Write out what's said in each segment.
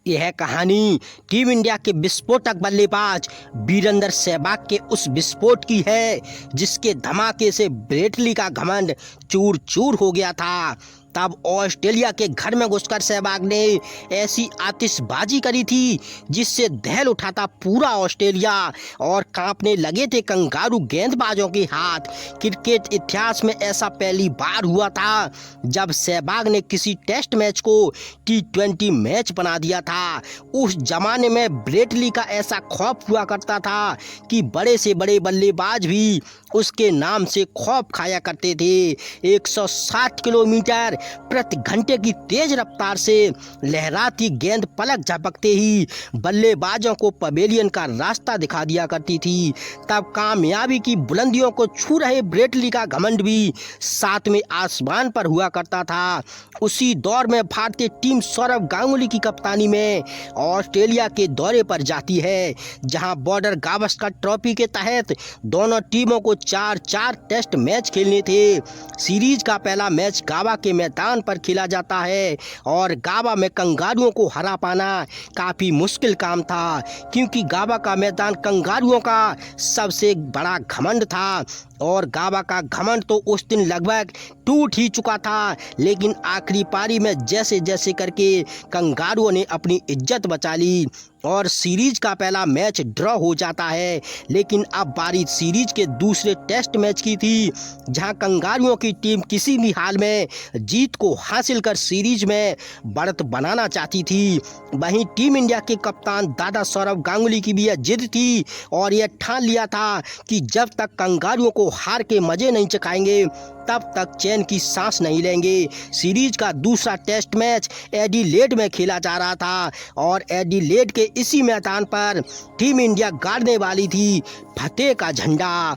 यह कहानी team India के विस्फोटक बल्लेबाज वीरेंद्र सहवाग के उस विस्फोट की है जिसके धमाके से ब्रेटली का घमंड चूर चूर हो गया था। तब ऑस्ट्रेलिया के घर में घुसकर सहवाग ने ऐसी आतिशबाजी करी थी जिससे दहल उठा था पूरा ऑस्ट्रेलिया और कांपने लगे थे कंगारू गेंदबाजों के हाथ। क्रिकेट इतिहास में ऐसा पहली बार हुआ था जब सहवाग ने किसी टेस्ट मैच को T20 मैच बना दिया था। उस जमाने में ब्रेटली का ऐसा खौफ हुआ करता था कि बड़े से बड़े बल्लेबाज भी उसके नाम से खौफ खाया करते थे। 160 किलोमीटर प्रति घंटे की तेज रफ्तार से लहराती गेंद पलक झपकते ही बल्लेबाजों को पवेलियन का रास्ता दिखा दिया करती थी। तब कामयाबी की बुलंदियों को छू रहे ब्रेटली का घमंड भी सातवें आसमान पर हुआ करता था। उसी दौर में भारतीय टीम सौरव गांगुली की कप्तानी में ऑस्ट्रेलिया के दौरे पर जाती है, जहां बॉर्डर गावस्कर ट्रॉफी के तहत दोनों टीमों को 4-4 टेस्ट मैच खेलने थे। सीरीज का पहला मैच गावा के मैदान पर खेला जाता है और गावा में कंगारुओं को हरा पाना काफी मुश्किल काम था, क्योंकि गावा का मैदान कंगारुओं का सबसे बड़ा घमंड था और गावा का घमंड तो उस दिन लगभग टूट ही चुका था। लेकिन आखिरी पारी में जैसे जैसे करके कंगारुओं ने अपनी इज्जत बचा ली और सीरीज का पहला मैच ड्रॉ हो जाता है। लेकिन अब बारी सीरीज के दूसरे टेस्ट मैच की थी, जहां कंगारुओं की टीम किसी भी हाल में जीत को हासिल कर सीरीज में बढ़त बनाना चाहती थी। वहीं टीम इंडिया के कप्तान दादा सौरव गांगुली की भी यह जिद थी और यह ठान लिया था कि जब तक कंगारुओं को हार के मजे नहीं चखाएंगे तब तक चैन की सांस नहीं लेंगे। सीरीज का दूसरा टेस्ट मैच एडिलेड में खेला जा रहा था और एडिलेड के इसी मैदान पर टीम इंडिया गाड़ने वाली थी फतेह का झंडा।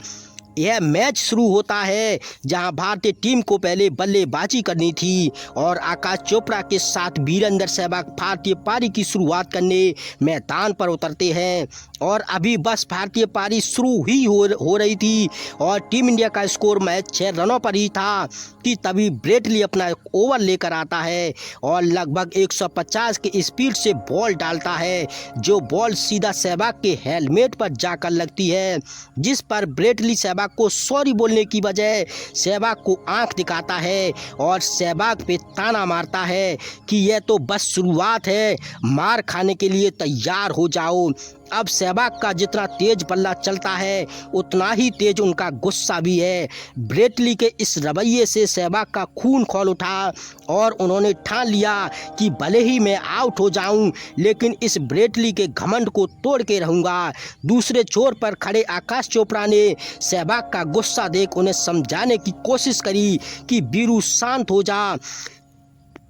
यह मैच शुरू होता है जहां भारतीय टीम को पहले बल्लेबाजी करनी थी और आकाश चोपड़ा के साथ वीरेंद्र सहवाग भारतीय पारी की शुरुआत करने मैदान पर उतरते हैं। और अभी बस भारतीय पारी शुरू ही हो रही थी और टीम इंडिया का स्कोर मैच 6 रनों पर ही था कि तभी ब्रेटली अपना ओवर लेकर आता है और लगभग 150 की स्पीड से बॉल डालता है, जो बॉल सीधा सहवाग के हेलमेट पर जाकर लगती है, जिस पर ब्रेटली सहवाग को सॉरी बोलने की बजाय सहवाग को आंख दिखाता है और सहवाग पे ताना मारता है कि यह तो बस शुरुआत है, मार खाने के लिए तैयार हो जाओ। अब सहवाग का जितना तेज बल्ला चलता है उतना ही तेज उनका गुस्सा भी है। ब्रेटली के इस रवैये से सहवाग का खून खौल उठा और उन्होंने ठान लिया कि भले ही मैं आउट हो जाऊं, लेकिन इस ब्रेटली के घमंड को तोड़ के रहूंगा। दूसरे छोर पर खड़े आकाश चोपड़ा ने सहवाग का गुस्सा देख उन्हें समझाने की कोशिश करी कि वीरू शांत हो जा,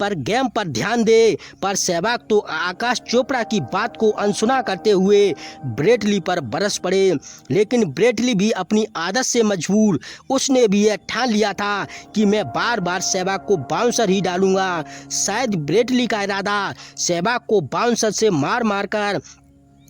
पर गेम पर ध्यान दे, पर सहवाग तो आकाश चोपड़ा की बात को अनसुना करते हुए ब्रेटली पर बरस पड़े। लेकिन ब्रेटली भी अपनी आदत से मजबूर, उसने भी यह ठान लिया था कि मैं बार बार सहवाग को बाउंसर ही डालूंगा। शायद ब्रेटली का इरादा सहवाग को बाउंसर से मार मार कर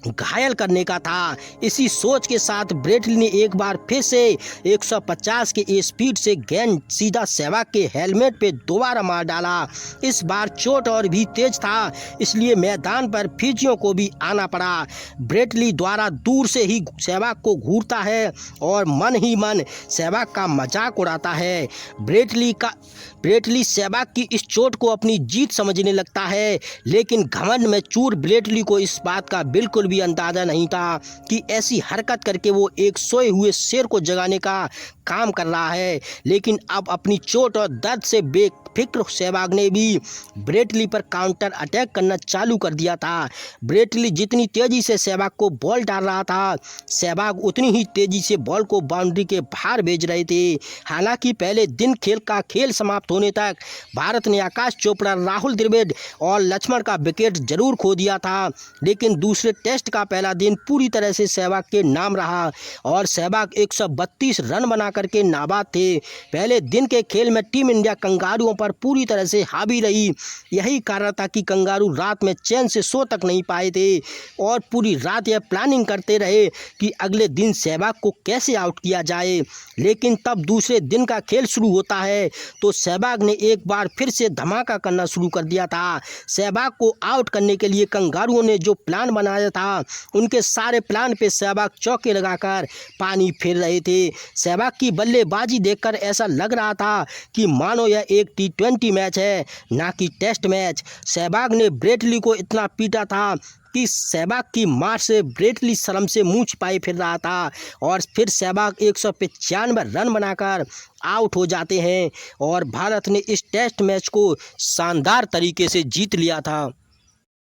घायल करने का था। इसी सोच के साथ ब्रेटली ने एक बार फिर से 150 के स्पीड से गेंद सीधा सहवाग के हेलमेट पे दोबारा मार डाला। इस बार चोट और भी तेज था, इसलिए मैदान पर फिजियों को भी आना पड़ा। ब्रेटली द्वारा दूर से ही सहवाग को घूरता है और मन ही मन सहवाग का मजाक उड़ाता है। ब्रेटली सहवाग की इस चोट को अपनी जीत समझने लगता है, लेकिन घमंड में चूर ब्रेटली को इस बात का बिल्कुल भी अंदाजा नहीं था कि ऐसी हरकत करके वो एक सोए हुए शेर को जगाने का काम कर रहा है। लेकिन अब अपनी चोट और दर्द से बेफिक्र सहवाग ने भी ब्रेटली पर काउंटर अटैक करना चालू कर दिया था। ब्रेटली जितनी तेजी से सहवाग को बॉल डाल रहा था, सहवाग उतनी ही तेजी से बॉल को बाउंड्री के बाहर भेज रहे थे। हालांकि पहले दिन खेल समाप्त होने तक भारत ने आकाश चोपड़ा, राहुल द्रविड़ और लक्ष्मण का विकेट जरूर खो दिया था, लेकिन दूसरे टेस्ट का पहला दिन पूरी तरह से सहवाग के नाम रहा और सहवाग 132 रन बना करके नाबाद थे। पहले दिन के खेल में टीम इंडिया कंगारुओं पर पूरी तरह से हावी रही। यही कारण था कि कंगारू रात में चैन से सो तक नहीं पाए थे और पूरी रात यह प्लानिंग करते रहे कि अगले दिन सहवाग को कैसे आउट किया जाए। लेकिन तब दूसरे दिन का खेल शुरू होता है तो सहवाग ने एक बार फिर से धमाका करना शुरू कर दिया था। सहवाग को आउट करने के लिए कंगारुओं ने जो प्लान बनाया था, उनके सारे प्लान पे सहवाग चौके लगाकर पानी फेर रहे थे। सहवाग की बल्लेबाजी देखकर ऐसा लग रहा था कि मानो यह एक T20 मैच है, ना कि टेस्ट मैच। सहवाग ने ब्रेट ली को इतना पीटा था कि सहवाग की मार से ब्रेट ली शर्म से मुंह छिपाए फिर रहा था और फिर सहवाग 195 रन बनाकर आउट हो जाते हैं और भारत ने इस टेस्ट मैच को शानदार तरीके से जीत लिया था।